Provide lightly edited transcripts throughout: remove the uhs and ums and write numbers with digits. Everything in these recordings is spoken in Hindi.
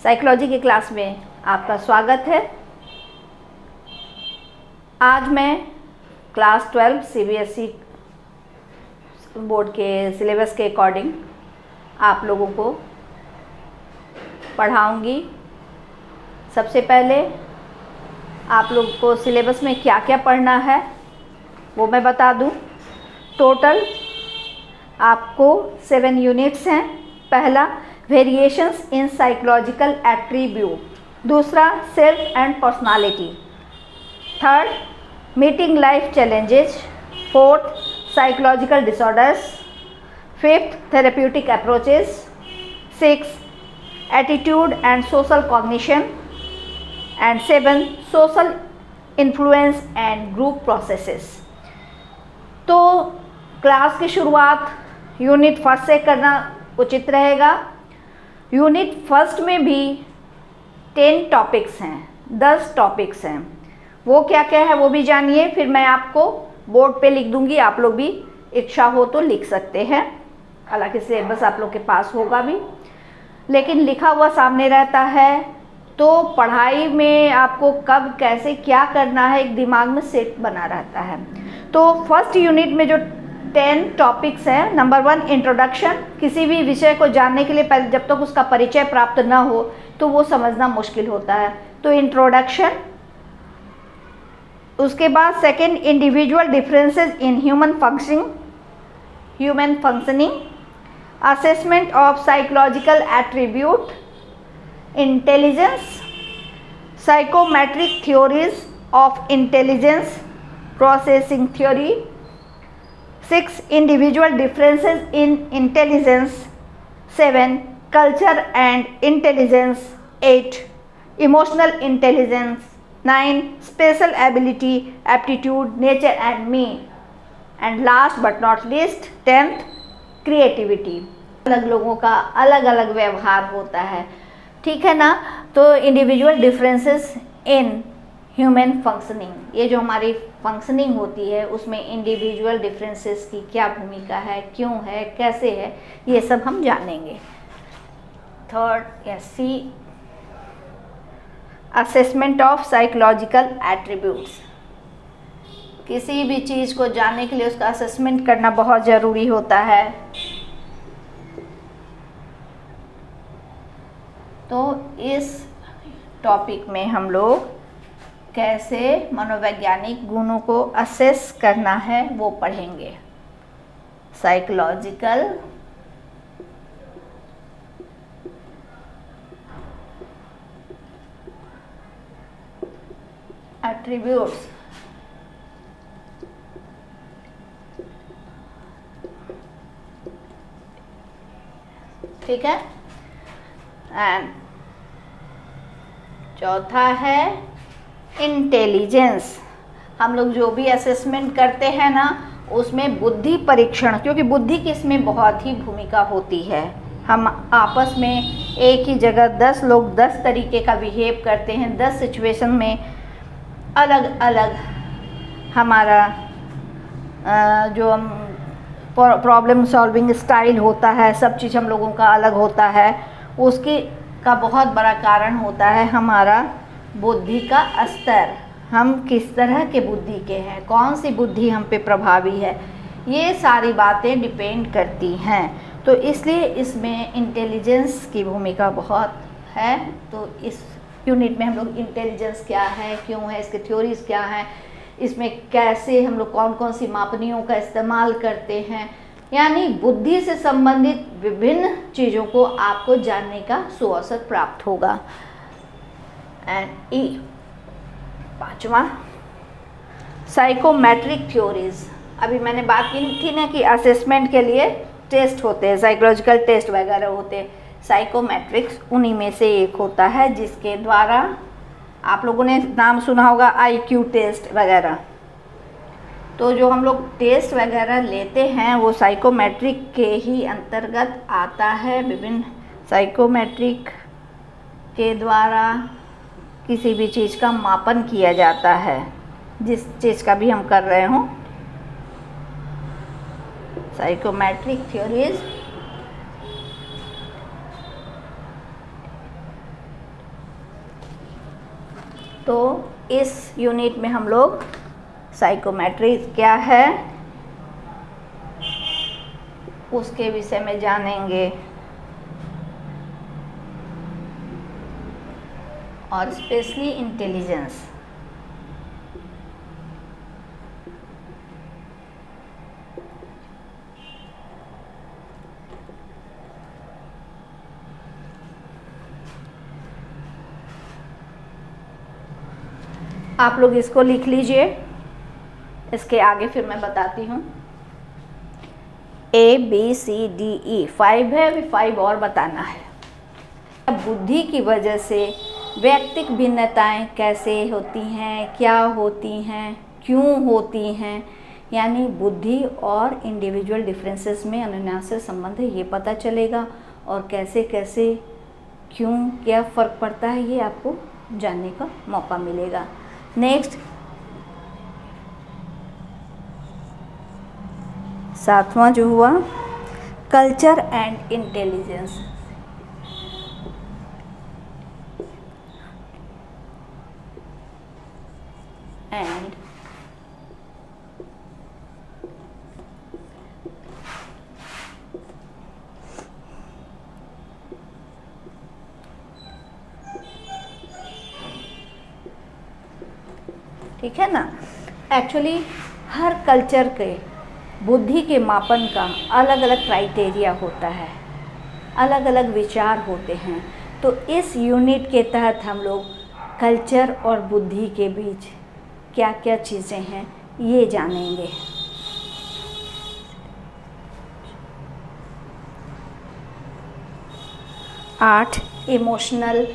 साइकोलॉजी की क्लास में आपका स्वागत है। आज मैं क्लास 12 सीबीएसई बोर्ड के सिलेबस के अकॉर्डिंग आप लोगों को पढ़ाऊंगी। सबसे पहले आप लोग को सिलेबस में क्या क्या पढ़ना है वो मैं बता दूं। टोटल आपको 7 यूनिट्स हैं। पहला वेरिएशंस इन साइकोलॉजिकल एट्रीब्यूट, दूसरा self and personality, third meeting life challenges, fourth psychological disorders, fifth therapeutic approaches, six attitude and social cognition and seven social influence and group processes. तो क्लास की शुरुआत यूनिट फर्स्ट से करना उचित रहेगा। यूनिट फर्स्ट में भी 10 टॉपिक्स हैं, 10 टॉपिक्स हैं। वो क्या क्या है वो भी जानिए, फिर मैं आपको बोर्ड पे लिख दूंगी। आप लोग भी इच्छा हो तो लिख सकते हैं, हालांकि सिलेबस आप लोग के पास होगा भी, लेकिन लिखा हुआ सामने रहता है तो पढ़ाई में आपको कब कैसे क्या करना है एक दिमाग में सेट बना रहता है। तो फर्स्ट यूनिट में जो 10 टॉपिक्स हैं, नंबर 1 इंट्रोडक्शन। किसी भी विषय को जानने के लिए पहले जब तक उसका परिचय प्राप्त ना हो तो वो समझना मुश्किल होता है, तो इंट्रोडक्शन। उसके बाद second individual differences in human functioning, assessment of psychological attribute, intelligence, psychometric theories of intelligence processing theory, 6 individual differences in intelligence, 7 culture and intelligence, 8 emotional intelligence, 9 special ability, aptitude, nature and me, and last but not least 10th creativity। अलग लोगों का अलग अलग व्यवहार होता है, ठीक है ना। तो individual differences in human functioning, ये जो हमारी फंक्शनिंग होती है उसमें इंडिविजुअल डिफरेंसेस की क्या भूमिका है, क्यों है, कैसे है, ये सब हम जानेंगे। Third C assessment of psychological attributes. किसी भी चीज़ को जानने के लिए उसका असेसमेंट करना बहुत ज़रूरी होता है। तो इस टॉपिक में हम लोग कैसे मनोवैज्ञानिक गुणों को असेस करना है वो पढ़ेंगे। साइकोलॉजिकल एट्रीब्यूट्स, ठीक है। एंड चौथा है इंटेलिजेंस। हम लोग जो भी असेसमेंट करते हैं ना उसमें बुद्धि परीक्षण, क्योंकि बुद्धि की इसमें बहुत ही भूमिका होती है। हम आपस में एक ही जगह 10 लोग 10 तरीके का बिहेव करते हैं, 10 सिचुएशन में अलग अलग हमारा जो प्रॉब्लम सॉल्विंग स्टाइल होता है, सब चीज़ हम लोगों का अलग होता है। उसकी का बहुत बड़ा कारण होता है हमारा बुद्धि का स्तर। हम किस तरह के बुद्धि के हैं, कौन सी बुद्धि हम पे प्रभावी है, ये सारी बातें डिपेंड करती हैं। तो इसलिए इसमें इंटेलिजेंस की भूमिका बहुत है। तो इस यूनिट में हम लोग इंटेलिजेंस क्या है, क्यों है, इसके थ्योरीज क्या हैं, इसमें कैसे हम लोग कौन कौन सी मापनियों का इस्तेमाल करते हैं, यानी बुद्धि से संबंधित विभिन्न चीज़ों को आपको जानने का सुअवसर प्राप्त होगा। एंड ई पांचवा साइकोमेट्रिक थ्योरीज। अभी मैंने बात की थी ना कि असेसमेंट के लिए टेस्ट होते हैं, साइकोलॉजिकल टेस्ट वगैरह होते हैं। साइकोमेट्रिक्स उन्हीं में से एक होता है जिसके द्वारा आप लोगों ने नाम सुना होगा आईक्यू टेस्ट वगैरह। तो जो हम लोग टेस्ट वगैरह लेते हैं वो साइकोमेट्रिक के ही अंतर्गत आता है। विभिन्न साइकोमेट्रिक के द्वारा किसी भी चीज़ का मापन किया जाता है, जिस चीज़ का भी हम कर रहे हों। साइकोमेट्रिक थ्योरीज तो इस यूनिट में हम लोग साइकोमेट्री क्या है उसके विषय में जानेंगे और स्पेशली इंटेलिजेंस। आप लोग इसको लिख लीजिए, इसके आगे फिर मैं बताती हूँ। ABCDE 5 है, अभी 5 और बताना है। बुद्धि की वजह से व्यक्तिक भिन्नताएं कैसे होती हैं, क्या होती हैं, क्यों होती हैं, यानी बुद्धि और इंडिविजुअल डिफरेंसेस में अनुनासिक संबंध है ये पता चलेगा, और कैसे कैसे क्यों क्या फ़र्क पड़ता है ये आपको जानने का मौका मिलेगा। नेक्स्ट 7वां जो हुआ कल्चर एंड इंटेलिजेंस। एंड ठीक है ना। एक्चुअली हर कल्चर के बुद्धि के मापन का अलग अलग क्राइटेरिया होता है, अलग अलग विचार होते हैं। तो इस यूनिट के तहत हम लोग कल्चर और बुद्धि के बीच क्या क्या चीज़ें हैं ये जानेंगे। आठ इमोशनल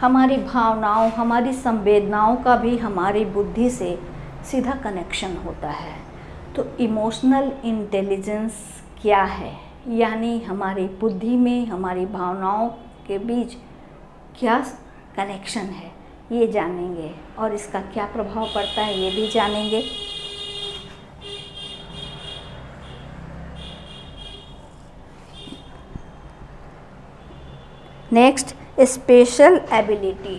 हमारी भावनाओं, हमारी संवेदनाओं का भी हमारी बुद्धि से सीधा कनेक्शन होता है। तो इमोशनल इंटेलिजेंस क्या है, यानी हमारी बुद्धि में हमारी भावनाओं के बीच क्या कनेक्शन है ये जानेंगे, और इसका क्या प्रभाव पड़ता है ये भी जानेंगे। Next special ability.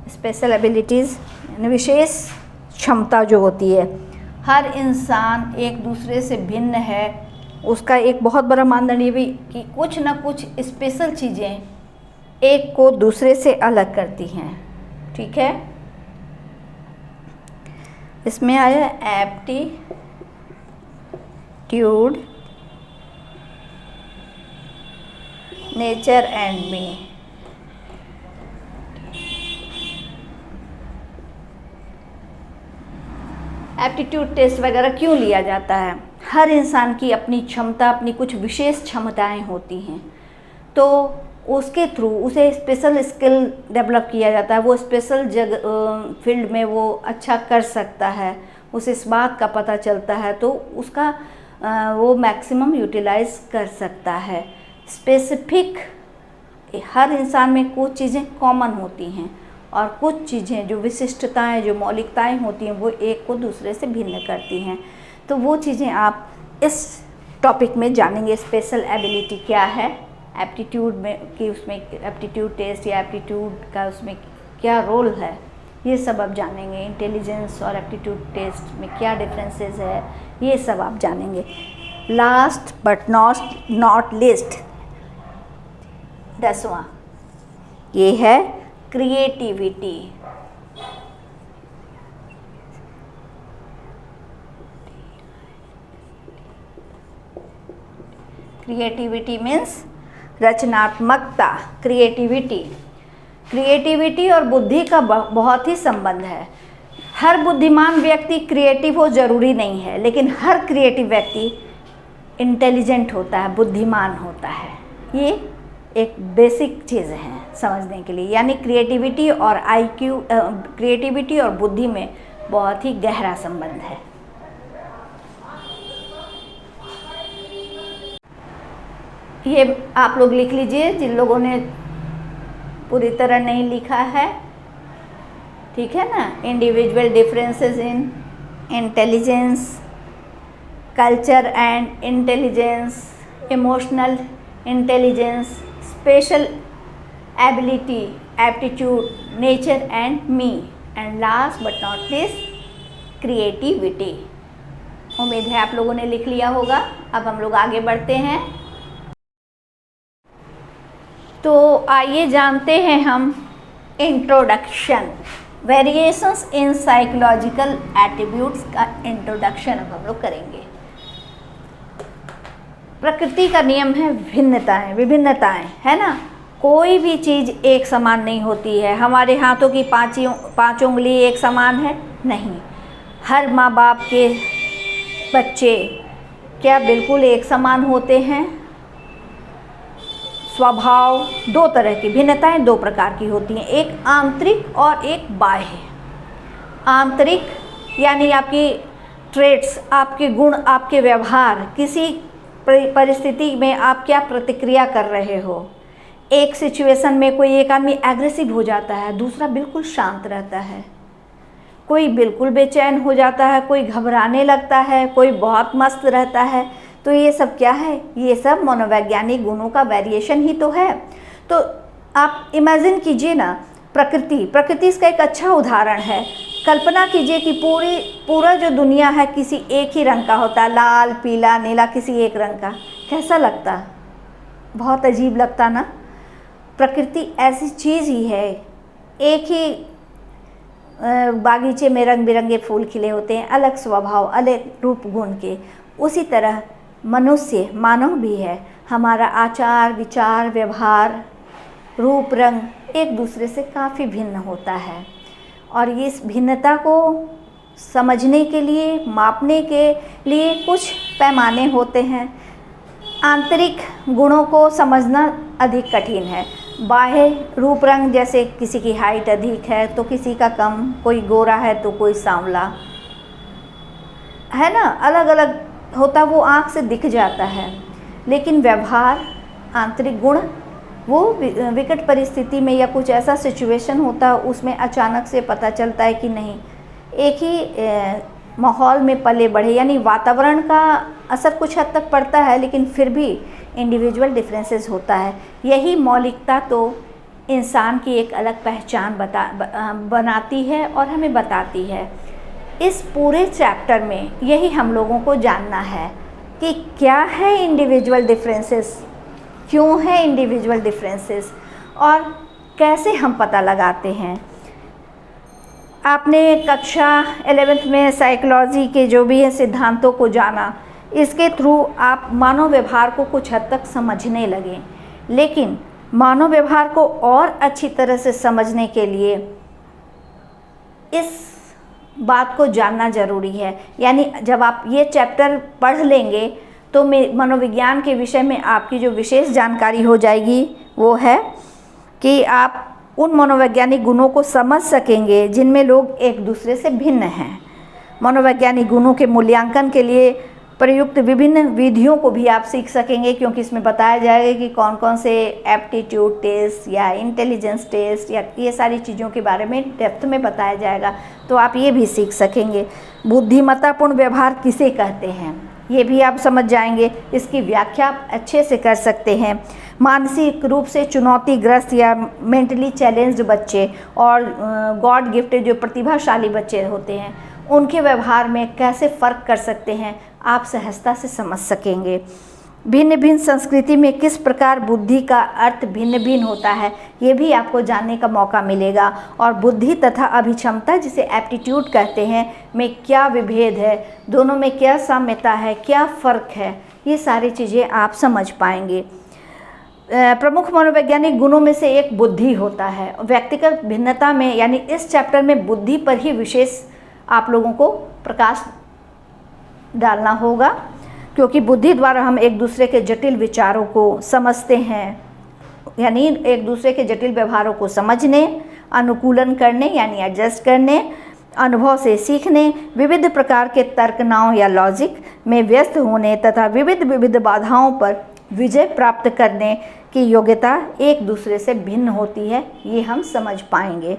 Special abilities यानी विशेष क्षमता जो होती है। हर इंसान एक दूसरे से भिन्न है, उसका एक बहुत बड़ा मानदंड ये भी कि कुछ ना कुछ स्पेशल चीज़ें एक को दूसरे से अलग करती हैं। ठीक है, इसमें आया aptitude, nature and me. Aptitude test वगैरह क्यों लिया जाता है? हर इंसान की अपनी क्षमता, अपनी कुछ विशेष क्षमताएं होती हैं, तो उसके थ्रू उसे स्पेशल स्किल डेवलप किया जाता है। वो स्पेशल फील्ड में वो अच्छा कर सकता है, उसे इस बात का पता चलता है, तो उसका वो मैक्सिमम यूटिलाइज कर सकता है। स्पेसिफिक, हर इंसान में कुछ चीज़ें कॉमन होती हैं और कुछ चीज़ें जो विशिष्टताएं, जो मौलिकताएं होती हैं वो एक को दूसरे से भिन्न करती हैं। तो वो चीज़ें आप इस टॉपिक में जानेंगे। स्पेशल एबिलिटी क्या है, एप्टीट्यूड में कि उसमें एप्टीट्यूड टेस्ट या एप्टीट्यूड का उसमें क्या रोल है, ये सब आप जानेंगे। इंटेलिजेंस और एप्टीट्यूड टेस्ट में क्या डिफरेंसेस है ये सब आप जानेंगे। लास्ट बट नॉट लिस्ट, 10वां, ये है क्रिएटिविटी। क्रिएटिविटी मीन्स रचनात्मकता। क्रिएटिविटी और बुद्धि का बहुत ही संबंध है। हर बुद्धिमान व्यक्ति क्रिएटिव हो ज़रूरी नहीं है, लेकिन हर क्रिएटिव व्यक्ति इंटेलिजेंट होता है, बुद्धिमान होता है। ये एक बेसिक चीज़ है समझने के लिए। यानी क्रिएटिविटी और आईक्यू, क्रिएटिविटी और बुद्धि में बहुत ही गहरा संबंध है। ये आप लोग लिख लीजिए जिन लोगों ने पूरी तरह नहीं लिखा है, ठीक है ना। Individual differences in intelligence, culture and intelligence, emotional intelligence, special ability, aptitude, nature and me, and last but not least creativity. उम्मीद है आप लोगों ने लिख लिया होगा। अब हम लोग आगे बढ़ते हैं। तो आइए जानते हैं हम introduction, variations in psychological attributes का इंट्रोडक्शन अब हम लोग करेंगे। प्रकृति का नियम है भिन्नताएं, विभिन्नताएं, है ना। कोई भी चीज़ एक समान नहीं होती है। हमारे हाथों की पाँच उंगली एक समान है? नहीं। हर माँ बाप के बच्चे क्या बिल्कुल एक समान होते हैं? स्वभाव, दो तरह की भिन्नताएं दो प्रकार की होती हैं, एक आंतरिक और एक बाह्य। आंतरिक यानी आपकी ट्रेट्स, आपके गुण, आपके व्यवहार, किसी परिस्थिति में आप क्या प्रतिक्रिया कर रहे हो। एक सिचुएशन में कोई एक आदमी एग्रेसिव हो जाता है, दूसरा बिल्कुल शांत रहता है, कोई बिल्कुल बेचैन हो जाता है, कोई घबराने लगता है, कोई बहुत मस्त रहता है। तो ये सब क्या है? ये सब मनोवैज्ञानिक गुणों का वेरिएशन ही तो है। तो आप इमेजिन कीजिए ना, प्रकृति इसका एक अच्छा उदाहरण है। कल्पना कीजिए कि पूरा जो दुनिया है किसी एक ही रंग का होता, लाल, पीला, नीला, किसी एक रंग का, कैसा लगता? बहुत अजीब लगता ना। प्रकृति ऐसी चीज़ ही है। एक ही बागीचे में रंग बिरंगे फूल खिले होते हैं, अलग स्वभाव, अलग रूप गुण के। उसी तरह मनुष्य, मानव भी है। हमारा आचार, विचार, व्यवहार, रूप, रंग एक दूसरे से काफ़ी भिन्न होता है। और इस भिन्नता को समझने के लिए, मापने के लिए कुछ पैमाने होते हैं। आंतरिक गुणों को समझना अधिक कठिन है। बाह्य रूप, रंग, जैसे किसी की हाइट अधिक है तो किसी का कम, कोई गोरा है तो कोई सांवला, है ना, अलग अलग होता, वो आँख से दिख जाता है। लेकिन व्यवहार, आंतरिक गुण, वो विकट परिस्थिति में या कुछ ऐसा सिचुएशन होता है उसमें अचानक से पता चलता है कि नहीं। एक ही माहौल में पले बढ़े, यानी वातावरण का असर कुछ हद तक पड़ता है, लेकिन फिर भी इंडिविजुअल डिफरेंसेस होता है। यही मौलिकता तो इंसान की एक अलग पहचान बनाती है और हमें बताती है। इस पूरे चैप्टर में यही हम लोगों को जानना है कि क्या है इंडिविजुअल डिफरेंसेस, क्यों है इंडिविजुअल डिफरेंसेस, और कैसे हम पता लगाते हैं। आपने कक्षा 11th में साइकोलॉजी के जो भी है सिद्धांतों को जाना, इसके थ्रू आप मानव व्यवहार को कुछ हद तक समझने लगे। लेकिन मानव व्यवहार को और अच्छी तरह से समझने के लिए इस बात को जानना ज़रूरी है। यानी जब आप ये चैप्टर पढ़ लेंगे तो मनोविज्ञान के विषय में आपकी जो विशेष जानकारी हो जाएगी वो है कि आप उन मनोवैज्ञानिक गुणों को समझ सकेंगे जिनमें लोग एक दूसरे से भिन्न हैं। मनोवैज्ञानिक गुणों के मूल्यांकन के लिए प्रयुक्त विभिन्न विधियों को भी आप सीख सकेंगे, क्योंकि इसमें बताया जाएगा कि कौन कौन से एप्टीट्यूड टेस्ट या इंटेलिजेंस टेस्ट या ये सारी चीज़ों के बारे में डेप्थ में बताया जाएगा। तो आप ये भी सीख सकेंगे। बुद्धिमत्तापूर्ण व्यवहार किसे कहते हैं ये भी आप समझ जाएंगे, इसकी व्याख्या आप अच्छे से कर सकते हैं। मानसिक रूप से चुनौतीग्रस्त या मेंटली चैलेंज्ड बच्चे और गॉड गिफ्टेड जो प्रतिभाशाली बच्चे होते हैं, उनके व्यवहार में कैसे फ़र्क कर सकते हैं आप सहजता से समझ सकेंगे। भिन्न भिन्न संस्कृति में किस प्रकार बुद्धि का अर्थ भिन्न भिन्न होता है ये भी आपको जानने का मौका मिलेगा। और बुद्धि तथा अभिक्षमता, जिसे एप्टीट्यूड कहते हैं, में क्या विभेद है, दोनों में क्या साम्यता है, क्या फ़र्क है, ये सारी चीज़ें आप समझ पाएंगे। प्रमुख मनोवैज्ञानिक गुणों में से एक बुद्धि होता है। व्यक्तिगत भिन्नता में, यानी इस चैप्टर में बुद्धि पर ही विशेष आप लोगों को प्रकाश डालना होगा, क्योंकि बुद्धि द्वारा हम एक दूसरे के जटिल विचारों को समझते हैं, यानी एक दूसरे के जटिल व्यवहारों को समझने, अनुकूलन करने यानी एडजस्ट करने, अनुभव से सीखने, विविध प्रकार के तर्कनाओं या लॉजिक में व्यस्त होने तथा विविध बाधाओं पर विजय प्राप्त करने की योग्यता एक दूसरे से भिन्न होती है, ये हम समझ पाएंगे।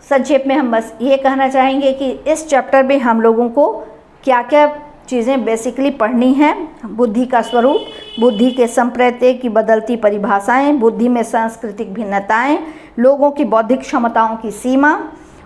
संक्षेप में हम बस ये कहना चाहेंगे कि इस चैप्टर में हम लोगों को क्या क्या चीज़ें बेसिकली पढ़नी हैं। बुद्धि का स्वरूप, बुद्धि के संप्रत्यय की बदलती परिभाषाएं, बुद्धि में सांस्कृतिक भिन्नताएं, लोगों की बौद्धिक क्षमताओं की सीमा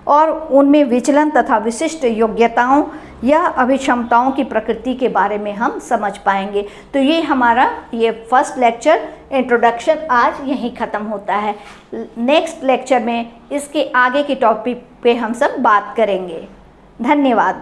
और उनमें विचलन तथा विशिष्ट योग्यताओं या अभिक्षमताओं की प्रकृति के बारे में हम समझ पाएंगे। तो ये हमारा ये फर्स्ट लेक्चर इंट्रोडक्शन आज यहीं ख़त्म होता है। नेक्स्ट लेक्चर में इसके आगे के टॉपिक पे हम सब बात करेंगे। धन्यवाद।